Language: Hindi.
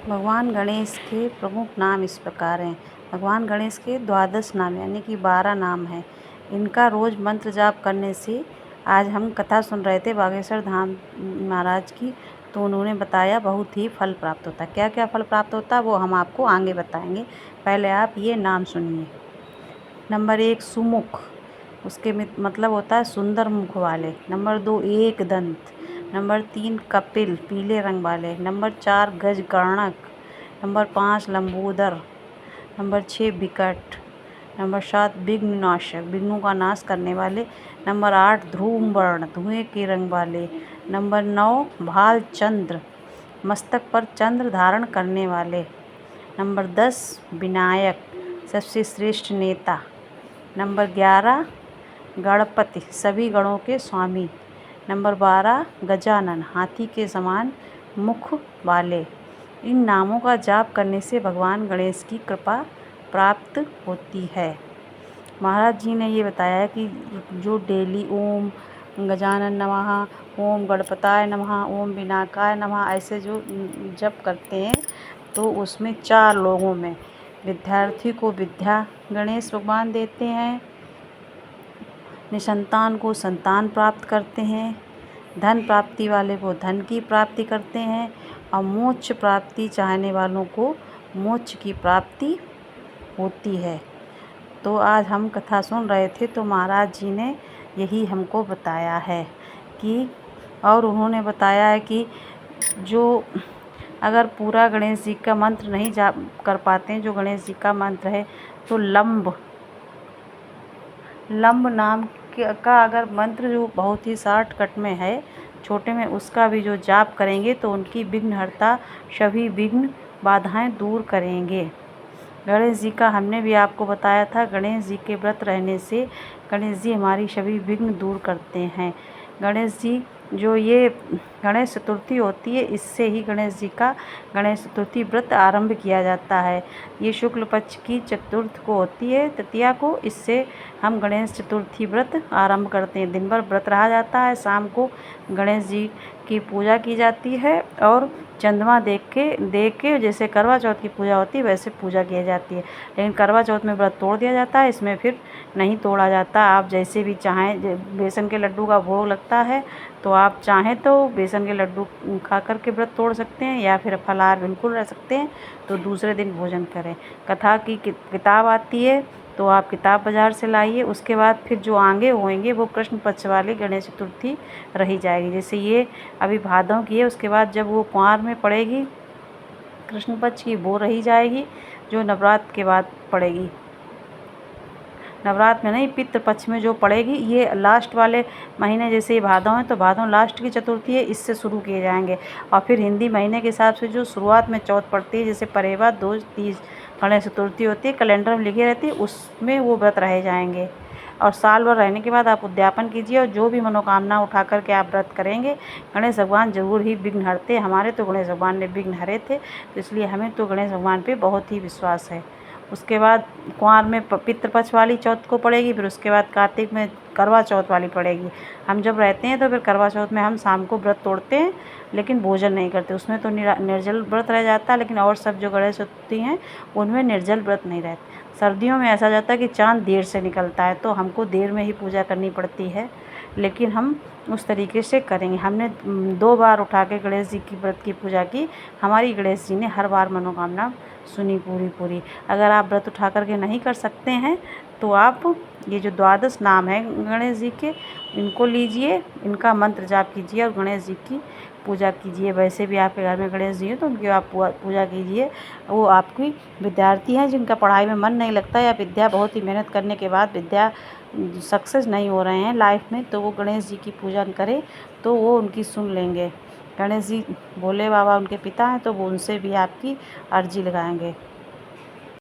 भगवान गणेश के प्रमुख नाम इस प्रकार हैं। भगवान गणेश के द्वादश नाम यानी कि 12 नाम हैं। इनका रोज़ मंत्र जाप करने से आज हम कथा सुन रहे थे बागेश्वर धाम महाराज की, तो उन्होंने बताया बहुत ही फल प्राप्त होता है। क्या क्या फल प्राप्त होता है वो हम आपको आगे बताएंगे। पहले आप ये नाम सुनिए। नंबर 1 सुमुख, उसके मतलब होता है सुंदर मुख वाले। नंबर 2 एक दंत। नंबर 3 कपिल, पीले रंग वाले। नंबर 4 गजकर्णक। नंबर 5 लंबोदर। नंबर 6 विकट। नंबर 7 विघ्ननाशक, विघ्नों का नाश करने वाले। नंबर 8 धूम्रवर्ण, धुएं के रंग वाले। नंबर 9 भालचंद्र, मस्तक पर चंद्र धारण करने वाले। नंबर 10 विनायक, सबसे श्रेष्ठ नेता। नंबर 11 गणपति, सभी गणों के स्वामी। नंबर 12 गजानन, हाथी के समान मुख वाले। इन नामों का जाप करने से भगवान गणेश की कृपा प्राप्त होती है। महाराज जी ने ये बताया है कि जो डेली ओम गजानन नमः, ओम गणपताय नमः, ओम विनायकाय नमः ऐसे जो जप करते हैं तो उसमें 4 लोगों में विद्यार्थी को विद्या गणेश भगवान देते हैं, निसंतान को संतान प्राप्त करते हैं, धन प्राप्ति वाले को धन की प्राप्ति करते हैं और मोक्ष प्राप्ति चाहने वालों को मोक्ष की प्राप्ति होती है। तो आज हम कथा सुन रहे थे तो महाराज जी ने यही हमको बताया है कि, और उन्होंने बताया है कि जो अगर पूरा गणेश जी का मंत्र नहीं जाप कर पाते हैं, जो गणेश जी का मंत्र है, तो लंब नाम का अगर मंत्र जो बहुत ही शॉर्टकट में है, छोटे में, उसका भी जो जाप करेंगे तो उनकी विघ्नहर्ता सभी विघ्न बाधाएं दूर करेंगे। गणेश जी का हमने भी आपको बताया था, गणेश जी के व्रत रहने से गणेश जी हमारी सभी विघ्न दूर करते हैं। गणेश जी जो ये गणेश चतुर्थी होती है, इससे ही गणेश जी का गणेश चतुर्थी व्रत आरंभ किया जाता है। ये शुक्ल पक्ष की चतुर्थ को होती है, तृतीया को, इससे हम गणेश चतुर्थी व्रत आरंभ करते हैं। दिन भर व्रत रहा जाता है, शाम को गणेश जी की पूजा की जाती है और चंद्रमा देख के जैसे करवा चौथ की पूजा होती है वैसे पूजा की जाती है। लेकिन करवा चौथ में व्रत तोड़ दिया जाता है, इसमें फिर नहीं तोड़ा जाता। आप जैसे भी चाहें, बेसन के लड्डू का भोग लगता है तो आप चाहें तो बेसन के लड्डू खा कर के व्रत तोड़ सकते हैं, या फिर फलाहार बिल्कुल रह सकते हैं तो दूसरे दिन भोजन करें। कथा की किताब आती है तो आप किताब बाज़ार से लाइए। उसके बाद फिर जो आगे होंगे वो कृष्ण पक्ष वाली गणेश चतुर्थी रही जाएगी। जैसे ये अभी भादों की है, उसके बाद जब वो कुंवार में पड़ेगी कृष्ण पक्ष की, वो रही जाएगी जो नवरात्र के बाद पड़ेगी। नवरात्र में नहीं, पितृ पक्ष में जो पड़ेगी, ये लास्ट वाले महीने, जैसे ये भादों है तो भादों लास्ट की चतुर्थी है, इससे शुरू किए जाएंगे। और फिर हिंदी महीने के हिसाब से जो शुरुआत में चौथ पड़ती है, जैसे परेवा, दूज, तीज, गणेश चतुर्थी होती है, कैलेंडर में लिखी रहती है, उसमें वो व्रत रहे जाएंगे। और साल भर रहने के बाद आप उद्यापन कीजिए और जो भी मनोकामना उठा करके आप व्रत करेंगे, गणेश भगवान जरूर ही विघ्न हरते। हमारे तो गणेश भगवान ने विघ्न हरे थे, तो इसलिए हमें तो गणेश भगवान पे बहुत ही विश्वास है। उसके बाद कुंवार में पितृपक्ष वाली चौथ को पड़ेगी, फिर उसके बाद कार्तिक में करवा चौथ वाली पड़ेगी। हम जब रहते हैं तो फिर करवा चौथ में हम शाम को व्रत तोड़ते हैं लेकिन भोजन नहीं करते, उसमें तो निर्जल व्रत रह जाता है। लेकिन और सब जो गणेश चतुर्थी हैं उनमें निर्जल व्रत नहीं रहते। सर्दियों में ऐसा जाता है कि चाँद देर से निकलता है तो हमको देर में ही पूजा करनी पड़ती है, लेकिन हम उस तरीके से करेंगे। हमने 2 बार उठा के गणेश जी की व्रत की पूजा की, हमारी गणेश जी ने हर बार मनोकामना सुनी पूरी। अगर आप व्रत उठा करके नहीं कर सकते हैं तो आप ये जो द्वादश नाम है गणेश जी के, इनको लीजिए, इनका मंत्र जाप कीजिए और गणेश जी की पूजा कीजिए। वैसे भी आपके घर में गणेश जी हैं तो उनकी आप पूजा कीजिए। वो आपकी विद्यार्थी हैं जिनका पढ़ाई में मन नहीं लगता, या विद्या बहुत ही मेहनत करने के बाद विद्या सक्सेस नहीं हो रहे हैं लाइफ में, तो वो गणेश जी की पूजा करें तो वो उनकी सुन लेंगे। गणेश जी भोले बाबा उनके पिता हैं तो वो उनसे भी आपकी अर्जी लगाएंगे।